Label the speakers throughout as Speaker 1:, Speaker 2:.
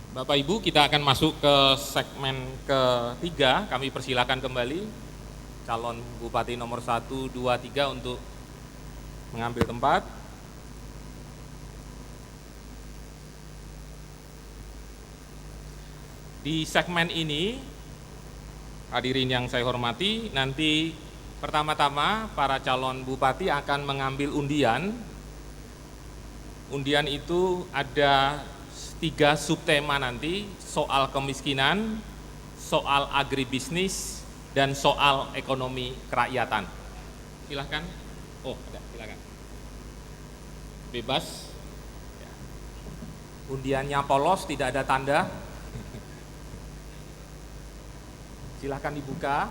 Speaker 1: Bapak Ibu, kita akan masuk ke segmen ketiga. Kami persilakan kembali calon Bupati nomor 1, 2, 3 untuk mengambil tempat. Di segmen ini, hadirin yang saya hormati, nanti pertama-tama para calon bupati akan mengambil undian. Undian itu ada 3 subtema nanti, soal kemiskinan, soal agribisnis, dan soal ekonomi kerakyatan. Silahkan. Oh, ada, silahkan. Bebas. Undiannya polos, tidak ada tanda. Silahkan dibuka.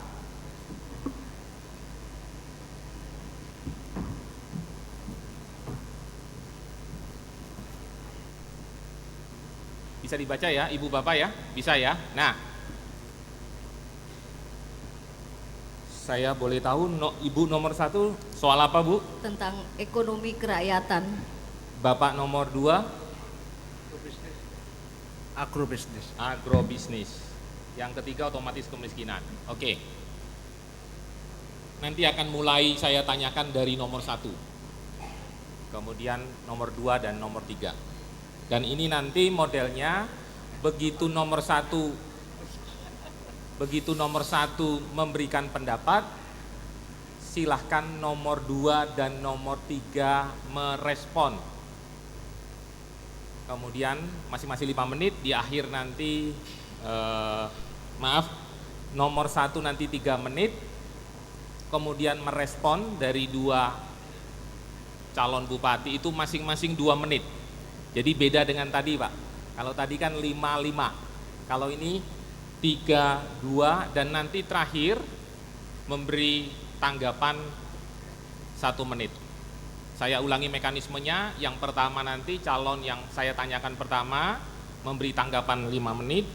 Speaker 1: Bisa dibaca ya, Ibu Bapak ya? Bisa ya? Nah, saya boleh tahu Ibu nomor 1 soal apa, Bu?
Speaker 2: Tentang ekonomi kerakyatan.
Speaker 1: Bapak nomor 2?
Speaker 3: Agrobisnis.
Speaker 1: Agrobisnis. Yang ketiga otomatis kemiskinan. Oke. Nanti akan mulai saya tanyakan dari nomor 1. Kemudian nomor 2 dan nomor 3. Dan ini nanti modelnya begitu nomor 1 memberikan pendapat, silahkan nomor 2 dan nomor 3 merespon. Kemudian masing-masing 5 menit, di akhir nanti nomor 1 nanti 3 menit, kemudian merespon dari 2 calon bupati itu masing-masing 2 menit. Jadi beda dengan tadi, Pak. Kalau tadi kan 5-5, kalau ini 3-2, dan nanti terakhir memberi tanggapan 1 menit. Saya ulangi mekanismenya. Yang pertama nanti calon yang saya tanyakan pertama memberi tanggapan 5 menit,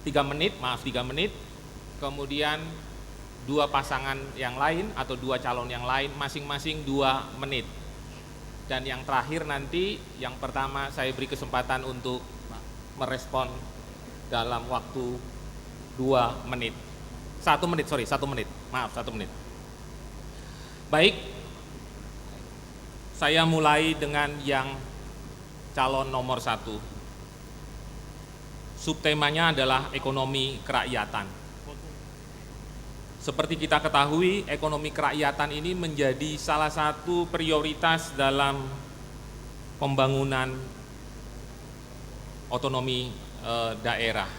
Speaker 1: 3 menit, kemudian 2 pasangan yang lain atau 2 calon yang lain masing-masing 2 menit. Dan yang terakhir nanti, yang pertama saya beri kesempatan untuk merespon dalam waktu 2 menit. 1 menit, 1 menit. Maaf, 1 menit. Baik, saya mulai dengan yang calon nomor 1. Subtemanya adalah ekonomi kerakyatan. Seperti kita ketahui, ekonomi kerakyatan ini menjadi salah satu prioritas dalam pembangunan otonomi daerah.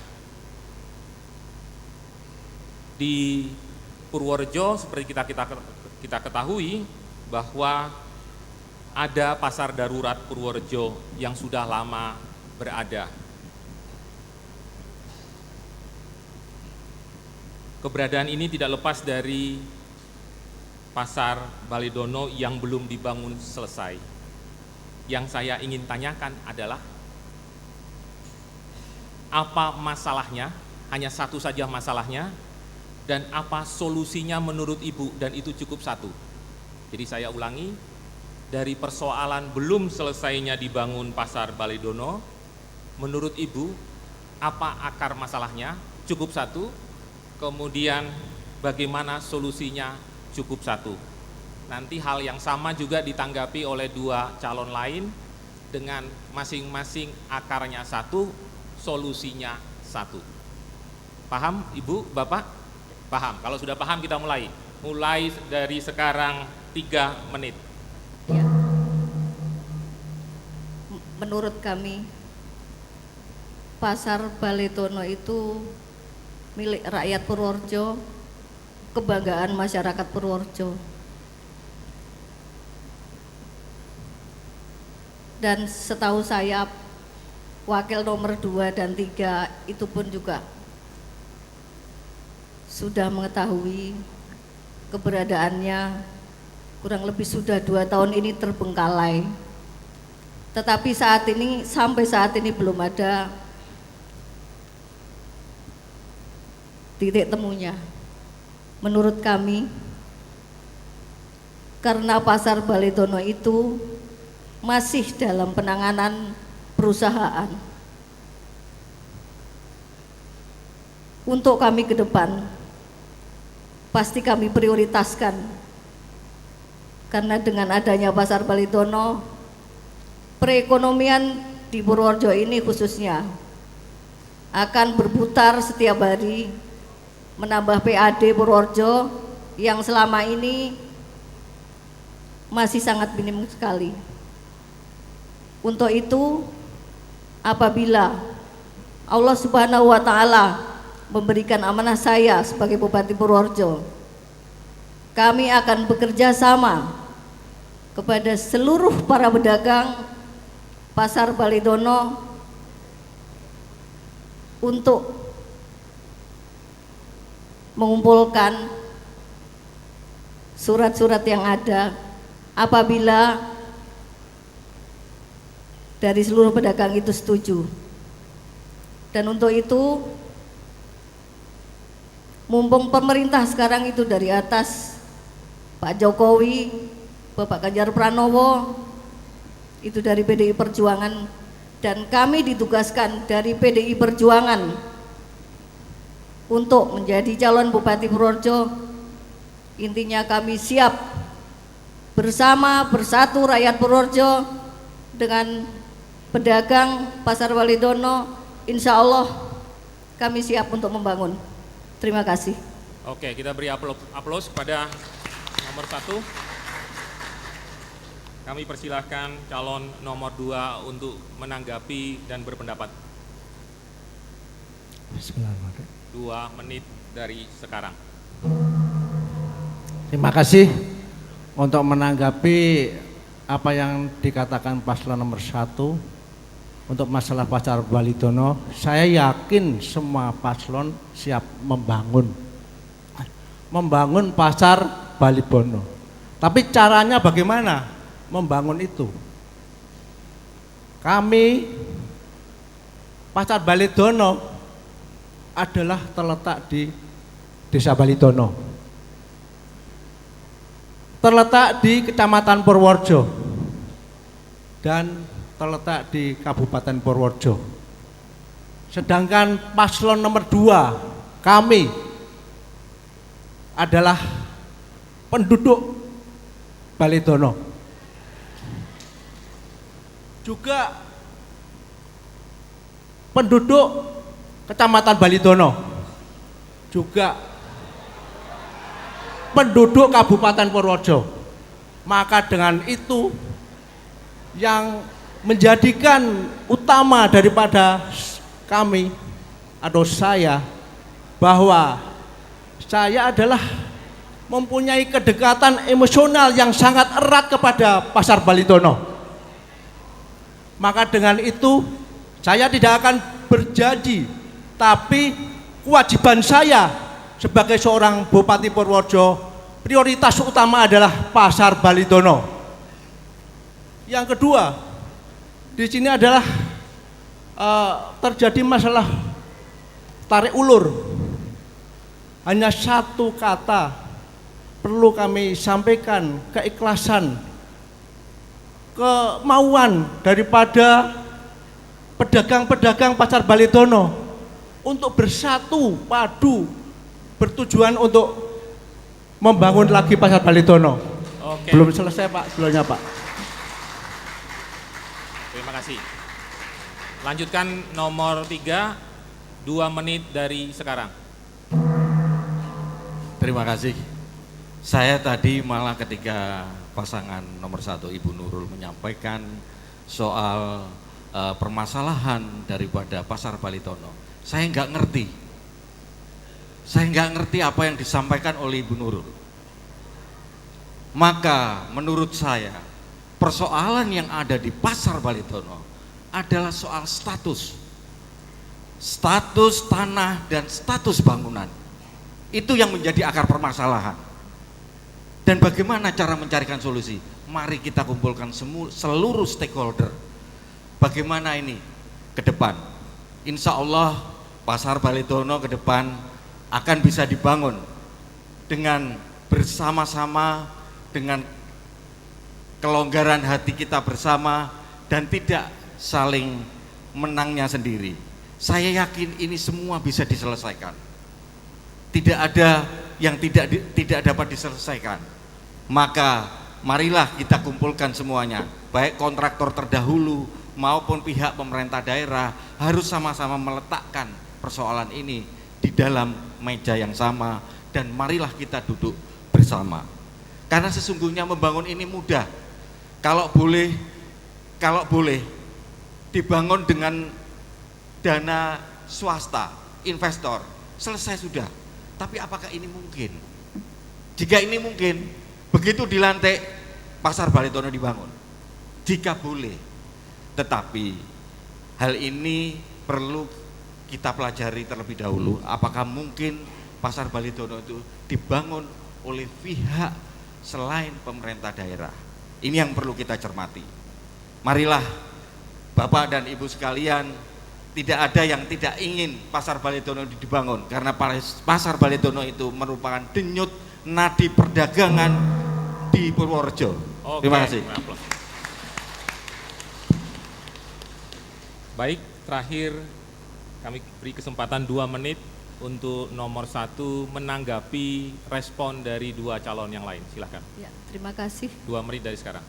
Speaker 1: Di Purworejo seperti kita ketahui bahwa ada pasar darurat Purworejo yang sudah lama berada. Keberadaan ini tidak lepas dari pasar Baledono yang belum dibangun selesai. Yang saya ingin tanyakan adalah apa masalahnya, hanya satu saja masalahnya, dan apa solusinya menurut Ibu, dan itu cukup 1. Jadi saya ulangi, dari persoalan belum selesainya dibangun pasar Baledono, menurut Ibu apa akar masalahnya, cukup 1. Kemudian bagaimana solusinya, cukup 1. Nanti hal yang sama juga ditanggapi oleh 2 calon lain dengan masing-masing akarnya 1, solusinya 1. Paham Ibu, Bapak? Paham. Kalau sudah paham kita mulai. Mulai dari sekarang 3 menit.
Speaker 2: Ya. Menurut kami, pasar Baledono itu milik rakyat Purworejo, kebanggaan masyarakat Purworejo. Dan setahu saya wakil nomor 2 dan 3 itu pun juga sudah mengetahui keberadaannya. Kurang lebih sudah 2 tahun ini terbengkalai. Tetapi sampai saat ini belum ada titik temunya. Menurut kami, karena pasar Baledono itu masih dalam penanganan perusahaan, untuk kami ke depan pasti kami prioritaskan, karena dengan adanya Pasar Balidono, perekonomian di Purworejo ini khususnya akan berputar setiap hari, menambah PAD Purworejo yang selama ini masih sangat minim sekali. Untuk itu, apabila Allah Subhanahu wa Ta'ala memberikan amanah saya sebagai Bupati Purworejo, kami akan bekerja sama kepada seluruh para pedagang Pasar Balidono untuk mengumpulkan surat-surat yang ada apabila dari seluruh pedagang itu setuju. Dan untuk itu, mumpung pemerintah sekarang itu dari atas, Pak Jokowi, Bapak Ganjar Pranowo, itu dari PDI Perjuangan, dan kami ditugaskan dari PDI Perjuangan untuk menjadi calon Bupati Purworejo. Intinya kami siap bersama bersatu rakyat Purworejo dengan pedagang Pasar Balidono. Insya Allah kami siap untuk membangun. Terima kasih.
Speaker 1: Oke, kita beri aplaus kepada nomor 1. Kami persilahkan calon nomor 2 untuk menanggapi dan berpendapat.
Speaker 3: Bismillahirrahmanirrahim.
Speaker 1: 2 menit dari sekarang.
Speaker 3: Terima kasih untuk menanggapi apa yang dikatakan paslon nomor 1 untuk masalah Pasar Balidono. Saya yakin semua paslon siap membangun Pasar Balidono. Tapi caranya bagaimana membangun itu? Kami Pasar Balidono adalah terletak di Desa Balidono, terletak di Kecamatan Purworejo dan terletak di Kabupaten Purworejo. Sedangkan paslon nomor 2 kami adalah penduduk Balidono, juga penduduk Kecamatan Balidono, juga penduduk Kabupaten Purworejo. Maka dengan itu yang menjadikan utama daripada kami atau saya, bahwa saya adalah mempunyai kedekatan emosional yang sangat erat kepada Pasar Balidono. Maka dengan itu saya tidak akan berjanji, tapi kewajiban saya sebagai seorang Bupati Purworejo, prioritas utama adalah Pasar Balidono. Yang kedua, di sini adalah terjadi masalah tarik ulur. Hanya satu kata perlu kami sampaikan, keikhlasan, kemauan daripada pedagang-pedagang Pasar Balidono untuk bersatu padu bertujuan untuk membangun lagi Pasar Balidono.
Speaker 1: Oke.
Speaker 3: Belum selesai Pak, sebelumnya Pak.
Speaker 1: Terima kasih. Lanjutkan nomor 3, 2 menit dari sekarang.
Speaker 4: Terima kasih. Saya tadi malah ketika pasangan nomor 1 Ibu Nurul menyampaikan soal permasalahan daripada Pasar Balidono, saya nggak ngerti. Saya nggak ngerti apa yang disampaikan oleh Ibu Nurul. Maka menurut saya persoalan yang ada di Pasar Balidono adalah soal status tanah dan status bangunan. Itu yang menjadi akar permasalahan. Dan bagaimana cara mencarikan solusi? Mari kita kumpulkan seluruh stakeholder. Bagaimana ini ke depan? Insya Allah Pasar Balidono ke depan akan bisa dibangun dengan bersama-sama, dengan kelonggaran hati kita bersama, dan tidak saling menangnya sendiri. Saya yakin ini semua bisa diselesaikan. tidak ada yang tidak dapat diselesaikan. Maka marilah kita kumpulkan semuanya, baik kontraktor terdahulu maupun pihak pemerintah daerah, harus sama-sama meletakkan persoalan ini di dalam meja yang sama, dan marilah kita duduk bersama. Karena sesungguhnya membangun ini mudah. Kalau boleh dibangun dengan dana swasta, investor, selesai sudah. Tapi apakah ini mungkin? Jika ini mungkin, begitu dilantik Pasar Balitono dibangun. Jika boleh. Tetapi hal ini perlu kita pelajari terlebih dahulu. Apakah mungkin Pasar Balitono itu dibangun oleh pihak selain pemerintah daerah? Ini yang perlu kita cermati. Marilah Bapak dan Ibu sekalian, tidak ada yang tidak ingin Pasar Balitono dibangun, karena Pasar Balitono itu merupakan denyut nadi perdagangan di Purworejo. Terima kasih.
Speaker 1: Baik, terakhir kami beri kesempatan 2 menit untuk nomor 1 menanggapi respon dari 2 calon yang lain. Silahkan.
Speaker 2: Ya, terima kasih.
Speaker 1: 2 menit dari sekarang.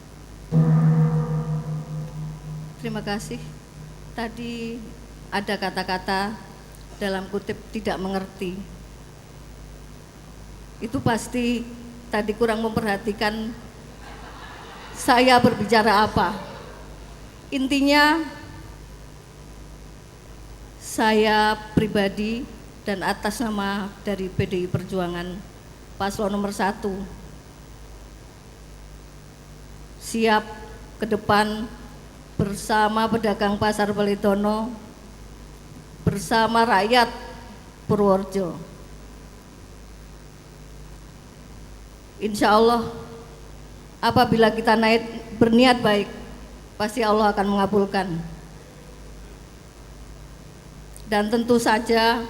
Speaker 2: Terima kasih. Tadi ada kata-kata dalam kutip tidak mengerti. Itu pasti tadi kurang memperhatikan saya berbicara apa. Intinya saya pribadi dan atas nama dari PDI Perjuangan paslon nomor 1 siap ke depan bersama pedagang Pasar Balitono, bersama rakyat Purworejo. Insya Allah apabila kita berniat baik, pasti Allah akan mengabulkan. Dan tentu saja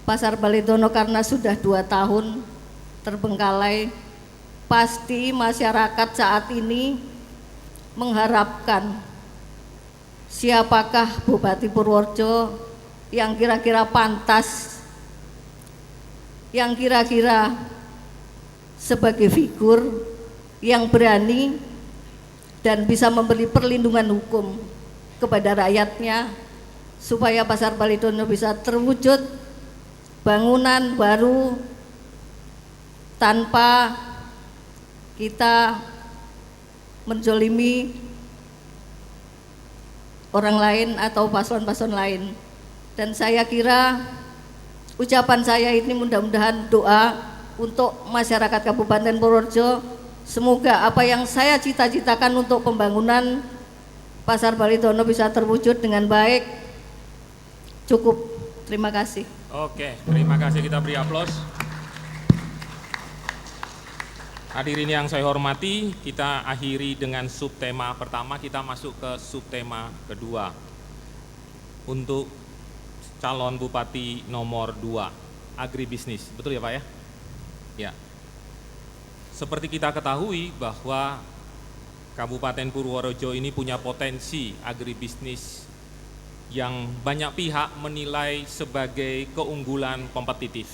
Speaker 2: Pasar Balitono karena sudah 2 tahun terbengkalai, pasti masyarakat saat ini mengharapkan siapakah Bupati Purworejo yang kira-kira pantas, yang kira-kira sebagai figur yang berani dan bisa memberi perlindungan hukum kepada rakyatnya, supaya Pasar Balitono bisa terwujud bangunan baru tanpa kita menzolimi orang lain atau paslon-paslon lain. Dan saya kira ucapan saya ini mudah-mudahan doa untuk masyarakat Kabupaten Purworejo, semoga apa yang saya cita-citakan untuk pembangunan Pasar Balitono bisa terwujud dengan baik. Cukup, terima kasih.
Speaker 1: Oke, terima kasih, kita beri aplaus. Hadirin yang saya hormati, kita akhiri dengan subtema pertama, kita masuk ke subtema kedua. Untuk calon Bupati nomor 2, agribisnis, betul ya Pak ya? Ya. Seperti kita ketahui bahwa Kabupaten Purworejo ini punya potensi agribisnis yang banyak pihak menilai sebagai keunggulan kompetitif,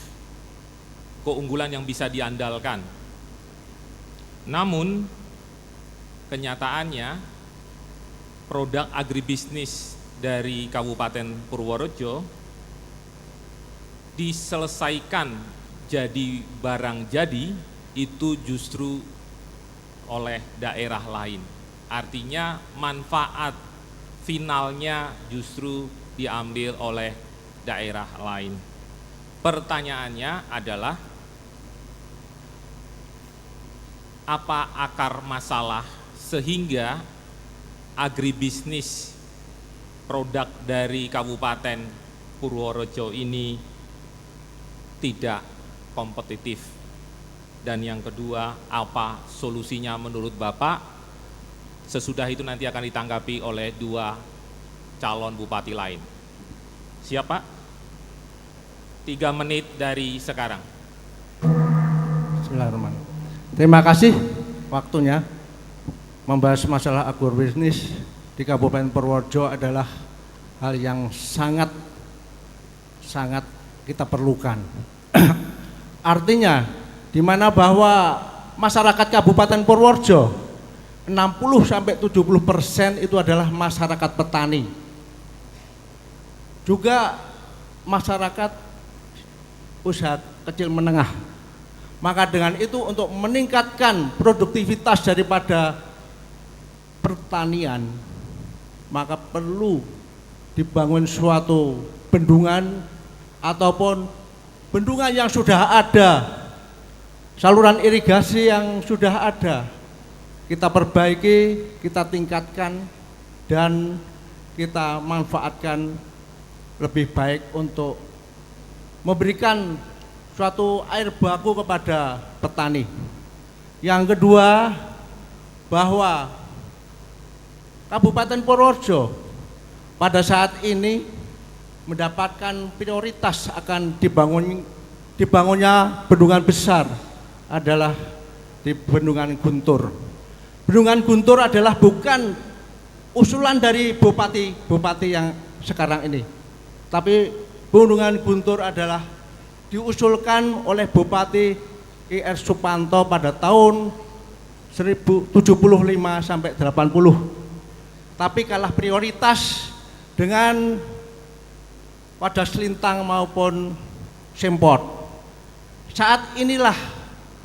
Speaker 1: keunggulan yang bisa diandalkan. Namun kenyataannya produk agribisnis dari Kabupaten Purworejo diselesaikan jadi barang jadi itu justru oleh daerah lain. Artinya manfaat finalnya justru diambil oleh daerah lain. Pertanyaannya adalah, apa akar masalah sehingga agribisnis produk dari Kabupaten Purworejo ini tidak kompetitif? Dan yang kedua, apa solusinya menurut Bapak? Sesudah itu nanti akan ditanggapi oleh 2 calon bupati lain. Siapa? 3 menit dari sekarang.
Speaker 3: Bismillahirrahmanirrahim. Terima kasih waktunya. Membahas masalah agribisnis di Kabupaten Purworejo adalah hal yang sangat kita perlukan. Artinya di mana bahwa masyarakat Kabupaten Purworejo 60-70% itu adalah masyarakat petani. Juga masyarakat usaha kecil menengah. Maka dengan itu untuk meningkatkan produktivitas daripada pertanian, maka perlu dibangun suatu bendungan ataupun bendungan yang sudah ada, saluran irigasi yang sudah ada, kita perbaiki, kita tingkatkan, dan kita manfaatkan lebih baik untuk memberikan suatu air baku kepada petani. Yang kedua, bahwa Kabupaten Purworejo pada saat ini mendapatkan prioritas akan dibangunnya bendungan besar adalah di Bendungan Guntur. Bendungan Guntur adalah bukan usulan dari bupati yang sekarang ini, tapi Bendungan Guntur adalah diusulkan oleh Bupati I.R. Supanto pada tahun 1075 sampai 80. Tapi kalah prioritas dengan Wadas Lintang maupun Sempot. Saat inilah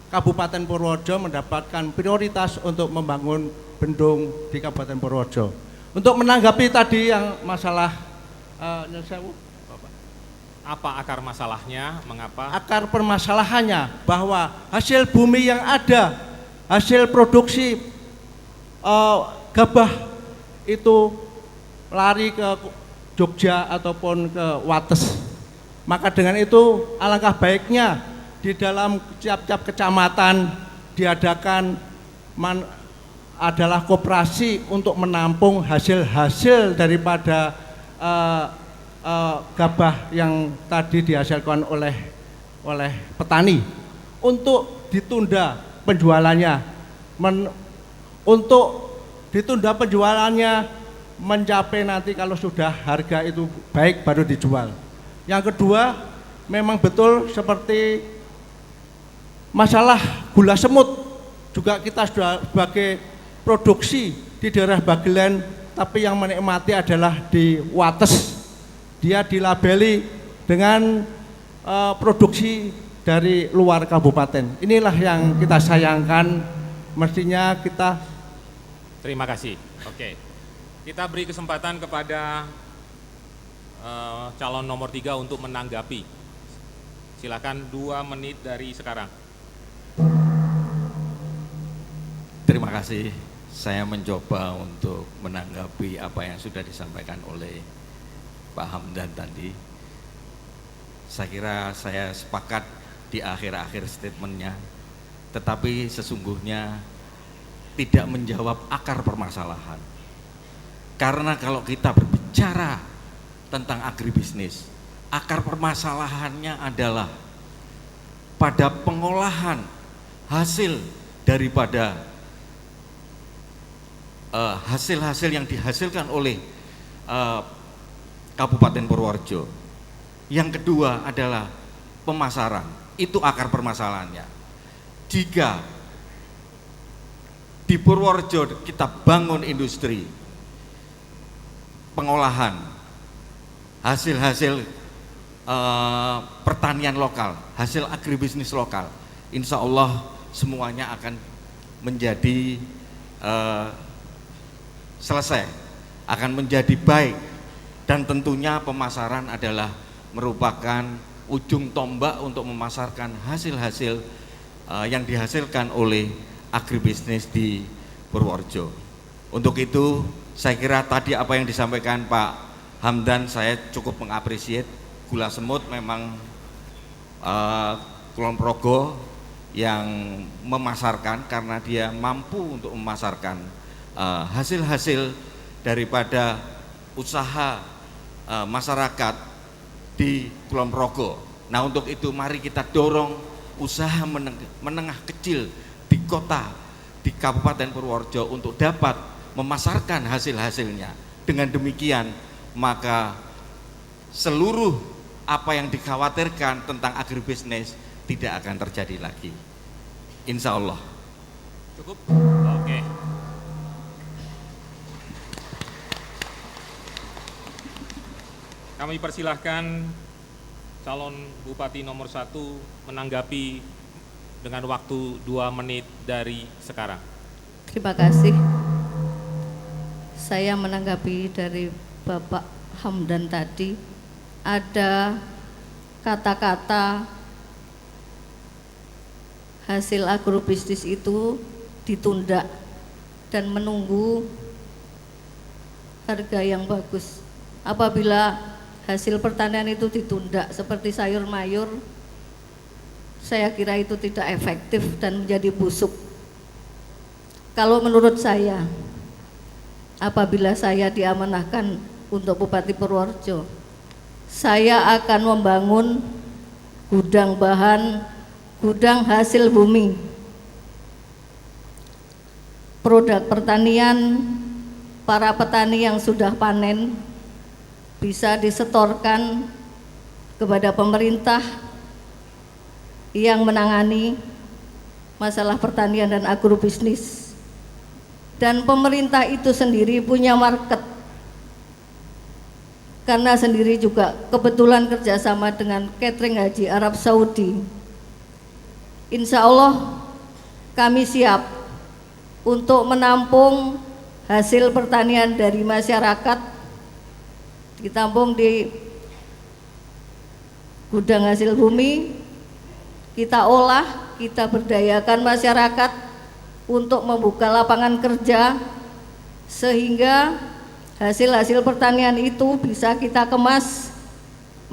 Speaker 3: Kabupaten Purworejo mendapatkan prioritas untuk membangun bendung di Kabupaten Purworejo. Untuk menanggapi tadi yang masalah
Speaker 1: apa akar masalahnya, mengapa?
Speaker 3: Akar permasalahannya bahwa hasil bumi yang ada, hasil produksi gabah itu lari ke Jogja ataupun ke Wates. Maka dengan itu alangkah baiknya di dalam tiap-tiap kecamatan diadakan adalah koperasi untuk menampung hasil-hasil daripada gabah yang tadi dihasilkan oleh petani untuk ditunda penjualannya, untuk ditunda penjualannya mencapai nanti kalau sudah harga itu baik baru dijual. Yang kedua, memang betul seperti masalah gula semut juga kita sudah sebagai produksi di daerah Bagelen, tapi yang menikmati adalah di Wates. Dia dilabeli dengan produksi dari luar kabupaten. Inilah yang kita sayangkan, mestinya kita.
Speaker 1: Terima kasih. Oke, kita beri kesempatan kepada calon nomor 3 untuk menanggapi. Silakan 2 menit dari sekarang.
Speaker 4: Terima kasih. Saya mencoba untuk menanggapi apa yang sudah disampaikan oleh Pak Hamdan tadi. Saya kira saya sepakat di akhir-akhir statementnya, tetapi sesungguhnya tidak menjawab akar permasalahan. Karena kalau kita berbicara tentang agribisnis, akar permasalahannya adalah pada pengolahan hasil daripada hasil-hasil yang dihasilkan oleh Kabupaten Purworejo. Yang kedua adalah pemasaran. Itu akar permasalahannya. Jika di Purworejo kita bangun industri pengolahan hasil-hasil pertanian lokal, hasil agribisnis lokal, insya Allah semuanya akan menjadi selesai, akan menjadi baik. Dan tentunya pemasaran adalah merupakan ujung tombak untuk memasarkan hasil-hasil yang dihasilkan oleh agribisnis di Purworejo. Untuk itu saya kira tadi apa yang disampaikan Pak Hamdan saya cukup mengapresiasi. Gula semut memang Kulon Progo yang memasarkan karena dia mampu untuk memasarkan hasil-hasil daripada usaha masyarakat di Kulon Progo. Nah, untuk itu mari kita dorong usaha menengah kecil di kota, di Kabupaten Purworejo untuk dapat memasarkan hasil-hasilnya. Dengan demikian maka seluruh apa yang dikhawatirkan tentang agribisnis tidak akan terjadi lagi. Insya Allah.
Speaker 1: Cukup? Oke. Kami persilahkan calon Bupati nomor 1 menanggapi dengan waktu 2 menit dari sekarang.
Speaker 2: Terima kasih. Saya menanggapi dari Bapak Hamdan tadi, ada kata-kata hasil agrobisnis itu ditunda dan menunggu harga yang bagus. Apabila hasil pertanian itu ditunda seperti sayur mayur, saya kira itu tidak efektif dan menjadi busuk. Kalau menurut saya, apabila saya diamanahkan untuk Bupati Purworejo, saya akan membangun gudang bahan, gudang hasil bumi, produk pertanian. Para petani yang sudah panen bisa disetorkan kepada pemerintah yang menangani masalah pertanian dan agrobisnis. Dan pemerintah itu sendiri punya market, karena sendiri juga kebetulan kerjasama dengan catering haji Arab Saudi. Insya Allah kami siap untuk menampung hasil pertanian dari masyarakat, ditampung di gudang hasil bumi, kita olah, kita berdayakan masyarakat untuk membuka lapangan kerja, sehingga hasil-hasil pertanian itu bisa kita kemas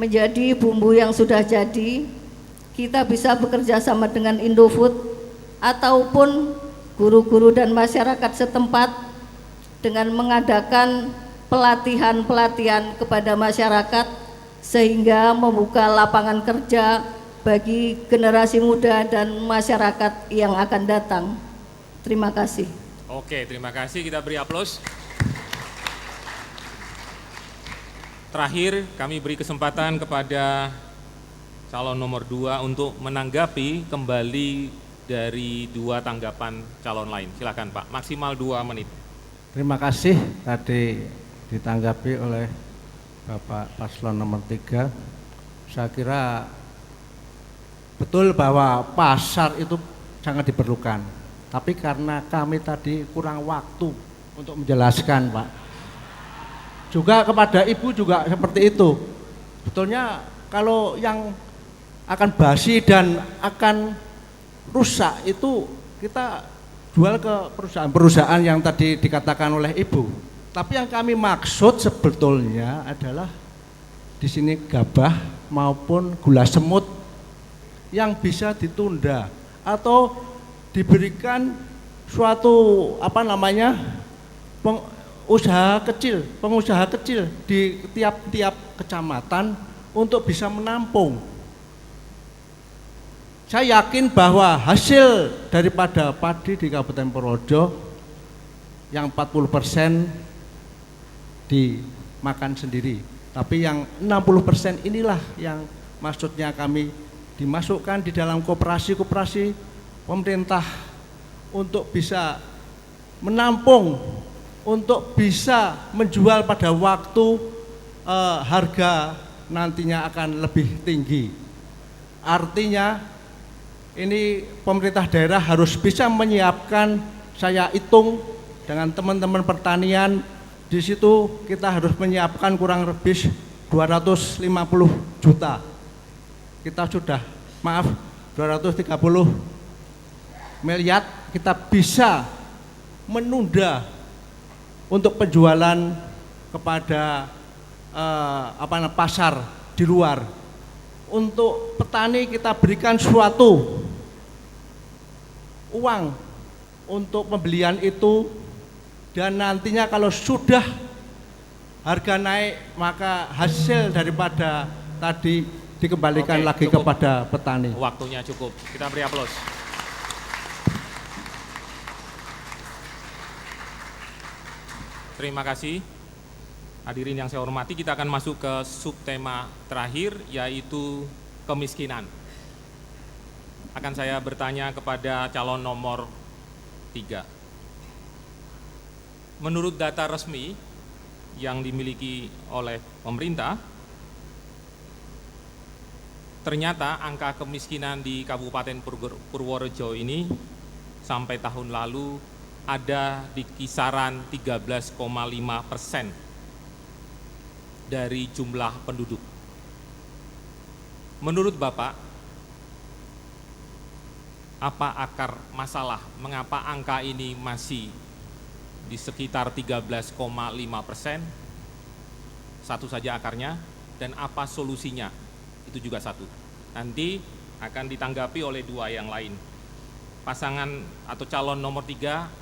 Speaker 2: menjadi bumbu yang sudah jadi. Kita bisa bekerja sama dengan Indofood ataupun guru-guru dan masyarakat setempat dengan mengadakan pelatihan-pelatihan kepada masyarakat, sehingga membuka lapangan kerja bagi generasi muda dan masyarakat yang akan datang. Terima kasih.
Speaker 1: Oke, terima kasih, kita beri aplaus. Terakhir, kami beri kesempatan kepada calon nomor 2 untuk menanggapi kembali dari 2 tanggapan calon lain. Silakan Pak, maksimal 2 menit.
Speaker 3: Terima kasih tadi ditanggapi oleh Bapak Paslon nomor 3. Saya kira betul bahwa pasar itu sangat diperlukan. Tapi karena kami tadi kurang waktu untuk menjelaskan, Pak. Juga kepada Ibu juga seperti itu. Betulnya kalau yang akan basi dan akan rusak itu kita jual ke perusahaan-perusahaan yang tadi dikatakan oleh Ibu. Tapi yang kami maksud sebetulnya adalah di sini gabah maupun gula semut yang bisa ditunda atau diberikan suatu pengusaha kecil di tiap-tiap kecamatan untuk bisa menampung. Saya yakin bahwa hasil daripada padi di Kabupaten Purworejo yang 40% dimakan sendiri, tapi yang 60% inilah yang maksudnya kami dimasukkan di dalam koperasi-koperasi pemerintah untuk bisa menampung, untuk bisa menjual pada waktu harga nantinya akan lebih tinggi. Artinya ini pemerintah daerah harus bisa menyiapkan, saya hitung dengan teman-teman pertanian, di situ kita harus menyiapkan kurang lebih 250 juta. Kita sudah, 230 miliar kita bisa menunda untuk penjualan kepada pasar di luar. Untuk petani kita berikan suatu uang untuk pembelian itu, dan nantinya kalau sudah harga naik maka hasil daripada tadi dikembalikan lagi
Speaker 1: cukup.
Speaker 3: Kepada petani.
Speaker 1: Waktunya cukup, kita beri aplaus. Terima kasih. Hadirin yang saya hormati, kita akan masuk ke subtema terakhir, yaitu kemiskinan. Akan saya bertanya kepada calon nomor 3. Menurut data resmi yang dimiliki oleh pemerintah, ternyata angka kemiskinan di Kabupaten Purworejo ini sampai tahun lalu ada di kisaran 13,5% dari jumlah penduduk. Menurut Bapak, apa akar masalah? Mengapa angka ini masih di sekitar 13,5%? Satu saja akarnya, dan apa solusinya? Itu juga satu. Nanti akan ditanggapi oleh 2 yang lain. Pasangan atau calon nomor 3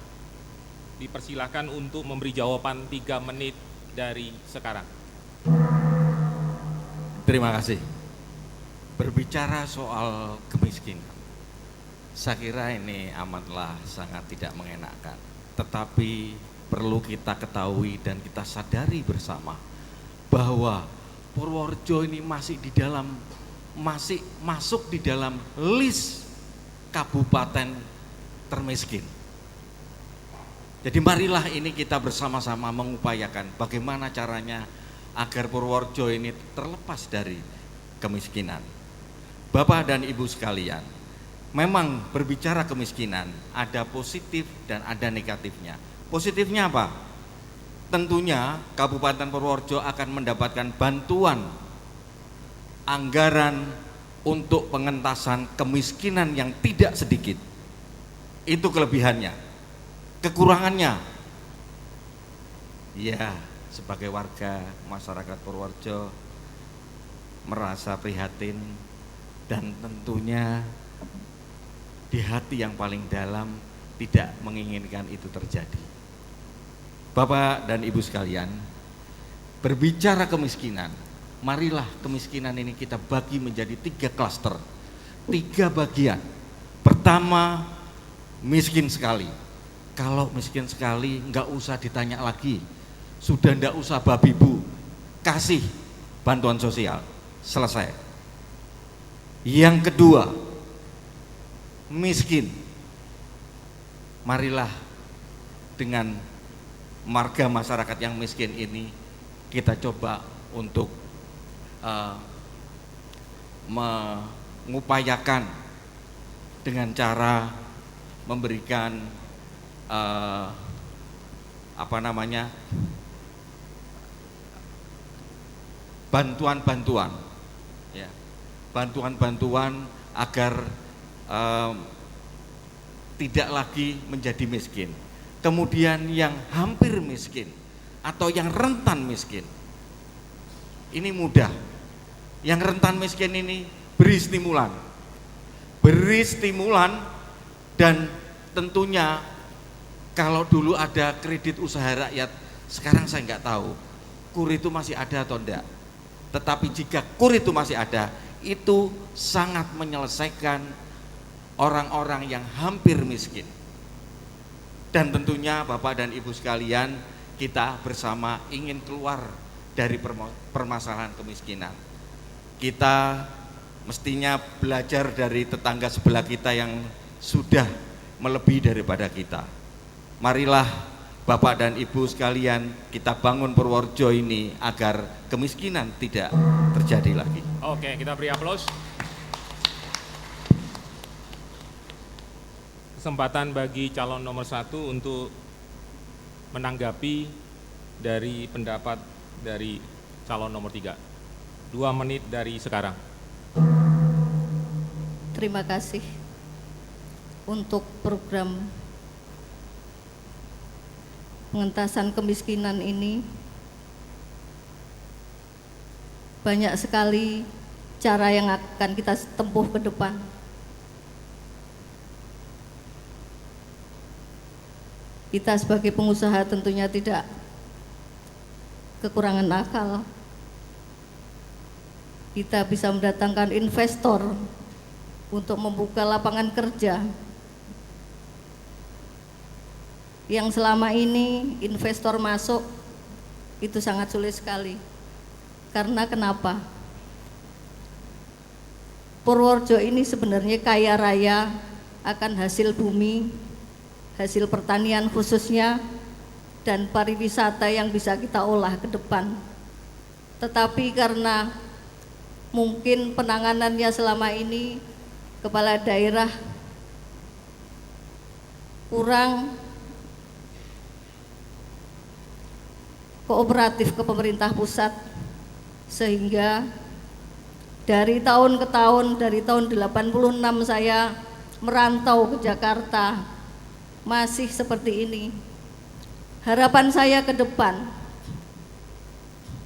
Speaker 1: dipersilakan untuk memberi jawaban 3 menit dari sekarang.
Speaker 4: Terima kasih. Berbicara soal kemiskinan, saya kira ini amatlah sangat tidak mengenakan. Tetapi perlu kita ketahui dan kita sadari bersama bahwa Purworejo ini masih masuk di dalam list kabupaten termiskin. Jadi marilah ini kita bersama-sama mengupayakan bagaimana caranya agar Purworejo ini terlepas dari kemiskinan. Bapak dan Ibu sekalian, memang berbicara kemiskinan ada positif dan ada negatifnya. Positifnya apa? Tentunya Kabupaten Purworejo akan mendapatkan bantuan anggaran untuk pengentasan kemiskinan yang tidak sedikit. Itu kelebihannya. Kekurangannya, ya, sebagai warga masyarakat Purworejo merasa prihatin dan tentunya di hati yang paling dalam tidak menginginkan itu terjadi. Bapak dan Ibu sekalian, berbicara kemiskinan, marilah kemiskinan ini kita bagi menjadi 3 klaster, 3 bagian. Pertama, miskin sekali. Kalau miskin sekali nggak usah ditanya lagi, sudah nggak usah babi bu, kasih bantuan sosial, selesai. Yang kedua, miskin. Marilah dengan marga masyarakat yang miskin ini kita coba untuk mengupayakan dengan cara memberikan bantuan-bantuan, ya, bantuan-bantuan agar tidak lagi menjadi miskin. Kemudian yang hampir miskin atau yang rentan miskin, ini mudah. Yang rentan miskin ini beri stimulan, dan tentunya kalau dulu ada kredit usaha rakyat, sekarang saya nggak tahu KUR itu masih ada atau enggak. Tetapi jika KUR itu masih ada, itu sangat menyelesaikan orang-orang yang hampir miskin. Dan tentunya Bapak dan Ibu sekalian, kita bersama ingin keluar dari permasalahan kemiskinan. Kita mestinya belajar dari tetangga sebelah kita yang sudah melebihi daripada kita. Marilah Bapak dan Ibu sekalian, kita bangun Purworejo ini agar kemiskinan tidak terjadi lagi.
Speaker 1: Oke, kita beri aplaus. Kesempatan bagi calon nomor 1 untuk menanggapi dari pendapat dari calon nomor 3. 2 menit dari sekarang.
Speaker 2: Terima kasih untuk program pengentasan kemiskinan ini. Banyak sekali cara yang akan kita tempuh ke depan. Kita sebagai pengusaha tentunya tidak kekurangan akal. Kita bisa mendatangkan investor untuk membuka lapangan kerja. Yang selama ini investor masuk itu sangat sulit sekali. Karena kenapa? Purworejo ini sebenarnya kaya raya akan hasil bumi, hasil pertanian khususnya, dan pariwisata yang bisa kita olah ke depan. Tetapi karena mungkin penanganannya selama ini kepala daerah kurang kooperatif ke pemerintah pusat, sehingga dari tahun ke tahun, dari tahun 86 saya merantau ke Jakarta, masih seperti ini. Harapan saya ke depan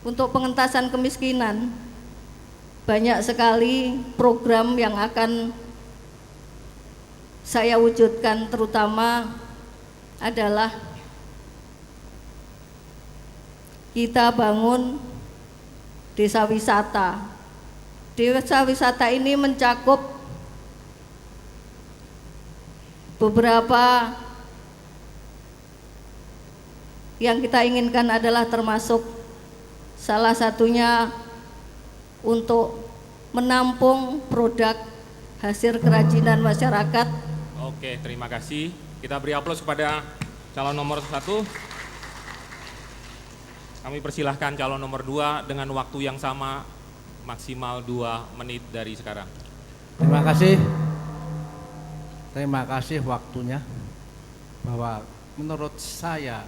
Speaker 2: untuk pengentasan kemiskinan, banyak sekali program yang akan saya wujudkan, terutama adalah kita bangun desa wisata. Desa wisata ini mencakup beberapa yang kita inginkan, adalah termasuk salah satunya untuk menampung produk hasil kerajinan masyarakat.
Speaker 1: Oke, terima kasih. Kita beri aplaus kepada calon nomor 1. Kami persilahkan calon nomor 2 dengan waktu yang sama, maksimal 2 menit dari sekarang.
Speaker 3: Terima kasih. Terima kasih waktunya. Bahwa menurut saya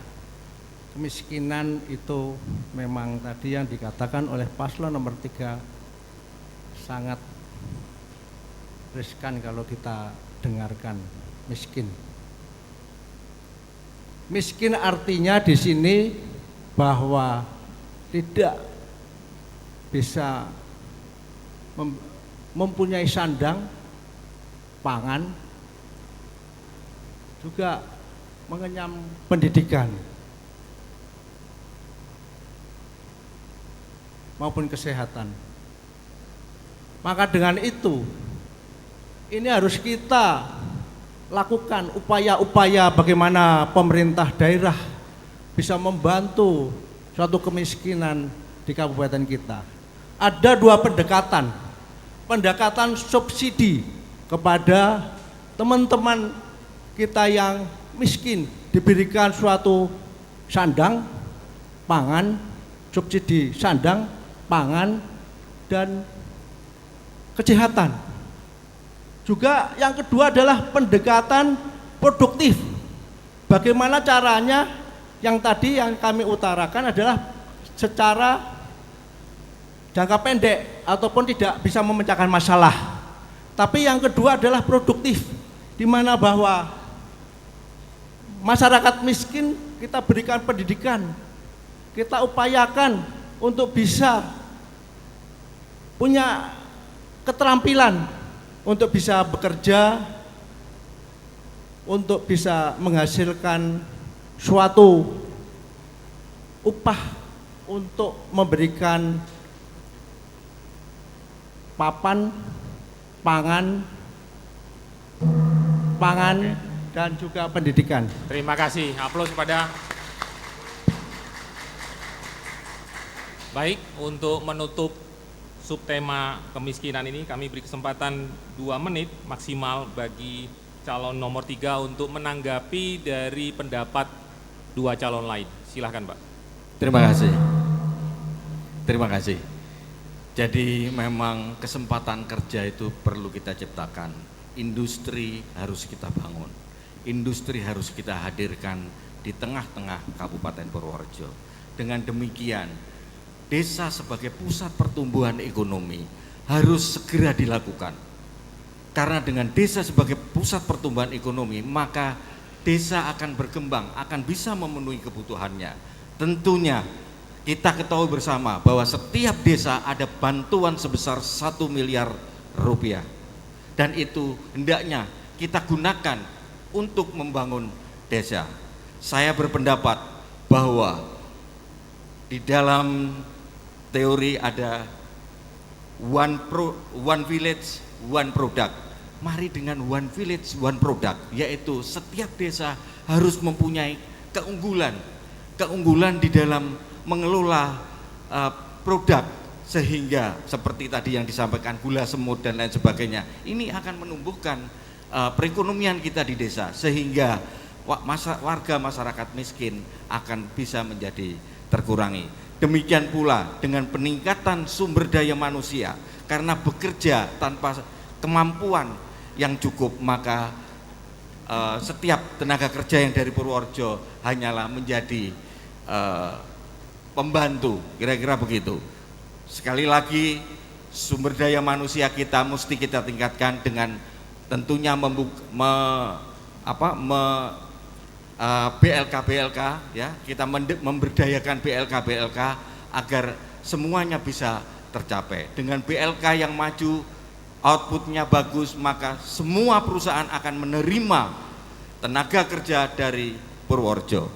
Speaker 3: kemiskinan itu memang tadi yang dikatakan oleh paslon nomor 3 sangat riskan kalau kita dengarkan miskin. Miskin artinya di sini bahwa tidak bisa mempunyai sandang, pangan, juga mengenyam pendidikan maupun kesehatan. Maka dengan itu, ini harus kita lakukan upaya-upaya bagaimana pemerintah daerah bisa membantu suatu kemiskinan di kabupaten kita. Ada 2 pendekatan. Pendekatan subsidi kepada teman-teman kita yang miskin, diberikan suatu sandang, pangan, subsidi sandang, pangan, dan kesehatan. Juga yang kedua adalah pendekatan produktif. Bagaimana caranya, yang tadi yang kami utarakan adalah secara jangka pendek ataupun tidak bisa memecahkan masalah. Tapi yang kedua adalah produktif, di mana bahwa masyarakat miskin kita berikan pendidikan, kita upayakan untuk bisa punya keterampilan untuk bisa bekerja, untuk bisa menghasilkan suatu upah untuk memberikan papan, pangan, dan juga pendidikan.
Speaker 1: Terima kasih. Aplaus kepada. Baik, untuk menutup subtema kemiskinan ini kami beri kesempatan 2 menit maksimal bagi calon nomor 3 untuk menanggapi dari pendapat 2 calon lain. Silahkan, Pak.
Speaker 4: Terima kasih. Terima kasih. Jadi memang kesempatan kerja itu perlu kita ciptakan. Industri harus kita bangun. Industri harus kita hadirkan di tengah-tengah Kabupaten Purworejo. Dengan demikian, desa sebagai pusat pertumbuhan ekonomi harus segera dilakukan. Karena dengan desa sebagai pusat pertumbuhan ekonomi, maka desa akan berkembang, akan bisa memenuhi kebutuhannya. Tentunya kita ketahui bersama bahwa setiap desa ada bantuan sebesar 1 miliar rupiah. Dan itu hendaknya kita gunakan untuk membangun desa. Saya berpendapat bahwa di dalam teori ada one village, one product. Mari dengan one village, one product, yaitu setiap desa harus mempunyai keunggulan di dalam mengelola produk sehingga seperti tadi yang disampaikan gula semut dan lain sebagainya, ini akan menumbuhkan perekonomian kita di desa sehingga warga masyarakat miskin akan bisa menjadi terkurangi. Demikian pula dengan peningkatan sumber daya manusia, karena bekerja tanpa kemampuan yang cukup, maka setiap tenaga kerja yang dari Purworejo hanyalah menjadi pembantu, kira-kira begitu. Sekali lagi, sumber daya manusia kita mesti kita tingkatkan dengan tentunya BLK ya, kita memberdayakan BLK agar semuanya bisa tercapai. Dengan BLK yang maju, outputnya bagus, maka semua perusahaan akan menerima tenaga kerja dari Purworejo.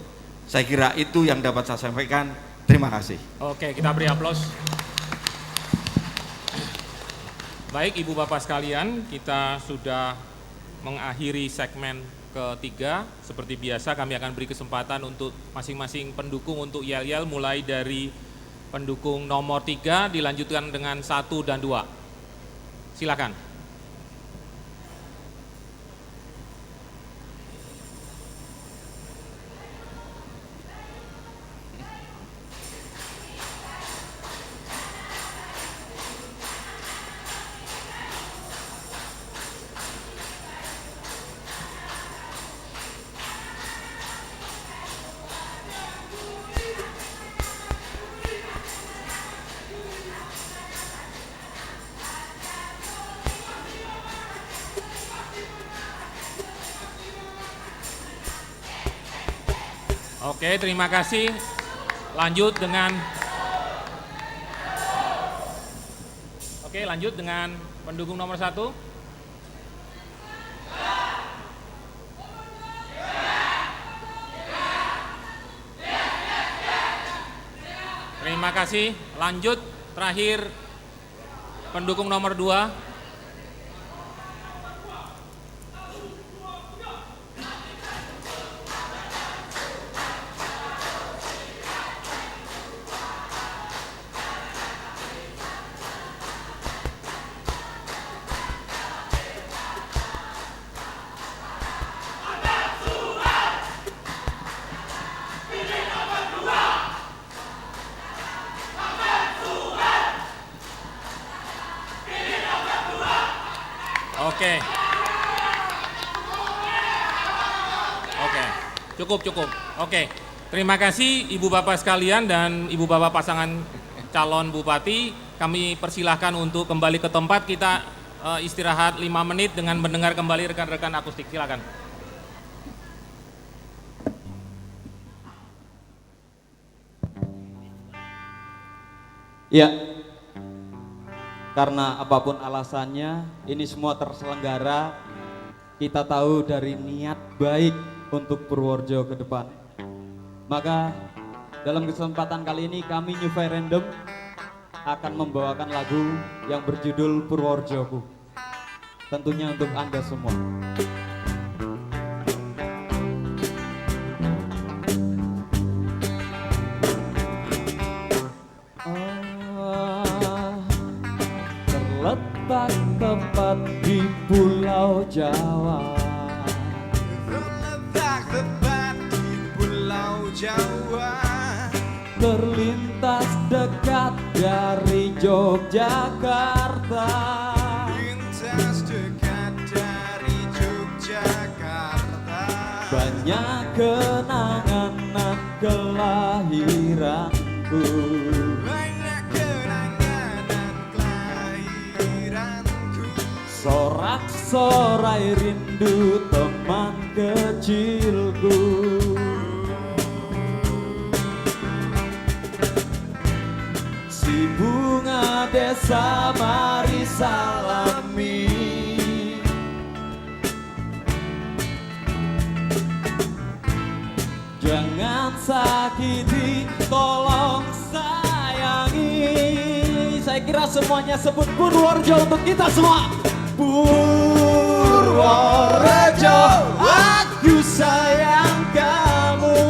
Speaker 4: Saya kira itu yang dapat saya sampaikan. Terima kasih.
Speaker 1: Oke, kita beri aplaus. Baik Ibu Bapak sekalian, kita sudah mengakhiri segmen ketiga. Seperti biasa kami akan beri kesempatan untuk masing-masing pendukung untuk yel-yel, mulai dari pendukung nomor 3 dilanjutkan dengan 1 dan 2. Silakan. Oke, terima kasih. Lanjut dengan pendukung nomor 1. Terima kasih. Lanjut terakhir pendukung nomor 2. Cukup. Oke, terima kasih Ibu Bapak sekalian dan Ibu Bapak pasangan calon bupati. Kami persilahkan untuk kembali ke tempat. Kita istirahat 5 menit dengan mendengar kembali rekan-rekan akustik. Silakan.
Speaker 5: Ya, karena apapun alasannya, ini semua terselenggara. Kita tahu dari niat baik untuk Purworejo ke depan. Maka dalam kesempatan kali ini kami New Fire Random akan membawakan lagu yang berjudul Purworejoku. Tentunya untuk Anda semua. Terletak tepat di Pulau Jawa, terlintas dekat dari Yogyakarta, banyak kenangan kelahiranku, sorak-sorai rindu teman kecilku. Si bunga desa mari salami, jangan sakiti, tolong sayangi. Saya kira semuanya sebut Purworejo untuk kita semua. Purworejo, aku sayang kamu.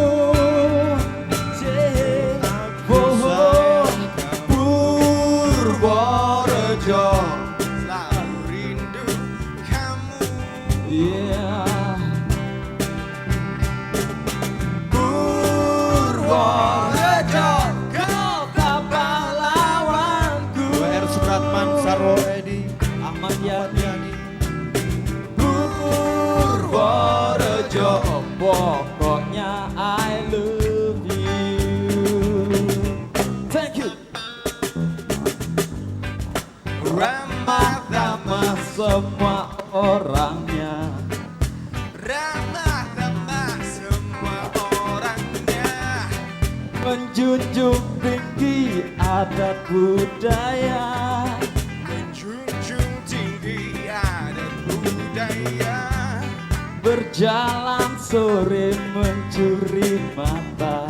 Speaker 3: Purworejo, selalu rindu kamu.
Speaker 5: Yeah.
Speaker 3: Purworejo, kota pahlawanku. W.R. Supratman, Sarwo Edi,
Speaker 5: Ahmad Yani.
Speaker 3: Purworejo,
Speaker 5: Pokoknya I love you. Thank you.
Speaker 3: ramah-ramah
Speaker 5: Semua orangnya
Speaker 3: ramah-ramah semua orangnya,
Speaker 5: menjunjung tinggi adat budaya.
Speaker 3: menjunjung tinggi adat budaya,
Speaker 5: Berjalan sore mencuri mata.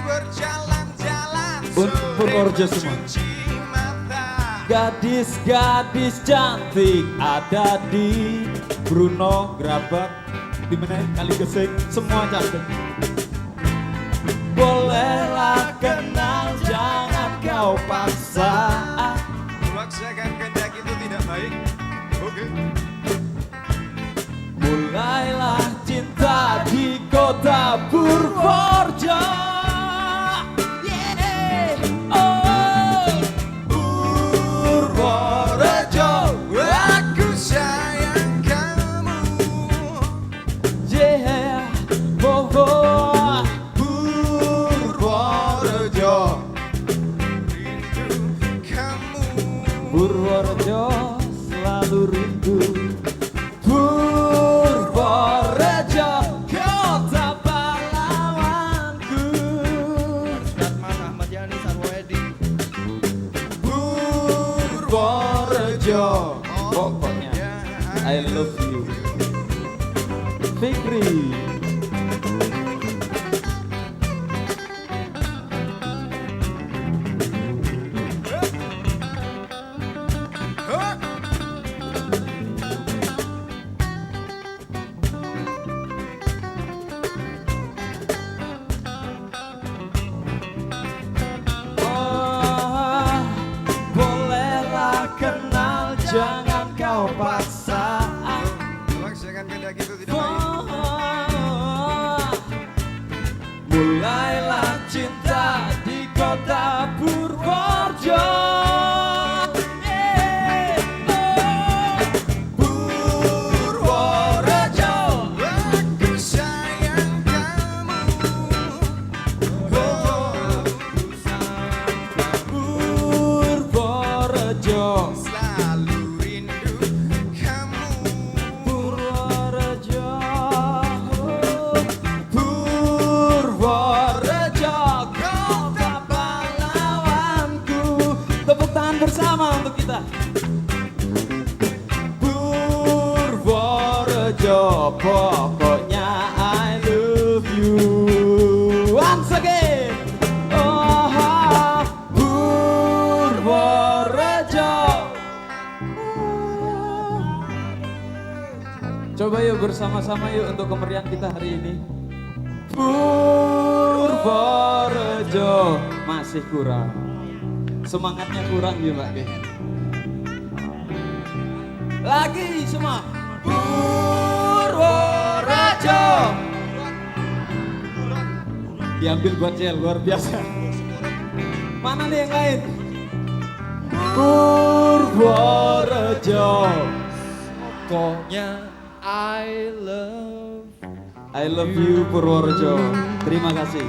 Speaker 3: berjalan-jalan
Speaker 5: Untuk Purworejo semua.
Speaker 3: mencuci mata.
Speaker 5: Gadis-gadis cantik ada di Bruno, Grabak, di mana Kali Gesing, semua cantik. Bolehlah kenal, jangan kau paksa.
Speaker 3: Memaksakan kehendak itu tidak baik. Oke.
Speaker 5: Mulailah cinta di kota Purworejo. Yeah. Oh,
Speaker 3: Purworejo, aku sayang kamu.
Speaker 5: yeah. Oh, oh.
Speaker 3: Purworejo, rindu kamu.
Speaker 5: Purworejo selalu rindu. Purworejo, kota pahlawanku.
Speaker 3: Supratman, Ahmad Yani, Sarwo Edi.
Speaker 5: Purworejo, pokoknya I love you. Fikri. Oh, bolehlah kenal, jangan kau paksa.
Speaker 3: Memaksakan kehendak itu tidak baik.
Speaker 5: Oh, mulailah cinta di kota Purworejo. Yeah. Oh, Purworejo,
Speaker 3: Aku sayang kamu.
Speaker 5: Purworejo,
Speaker 3: Selalu rindu kamu.
Speaker 5: Purworejo, Purworejo, kota pahlawanku. Tepuk tangan bersama untuk kita. Purworejo, pokoknya I love you. Once again. Oh, Purworejo. Coba yuk bersama-sama yuk untuk kemeriahan kita hari ini. Purworejo masih kurang. Semangatnya kurang ya Mbak Ge. Lagi semua. Purworejo. Diambil buat Cel, luar biasa. Mana nih yang lain? Purworejo. Pokoknya I love you Purworejo. Terima kasih.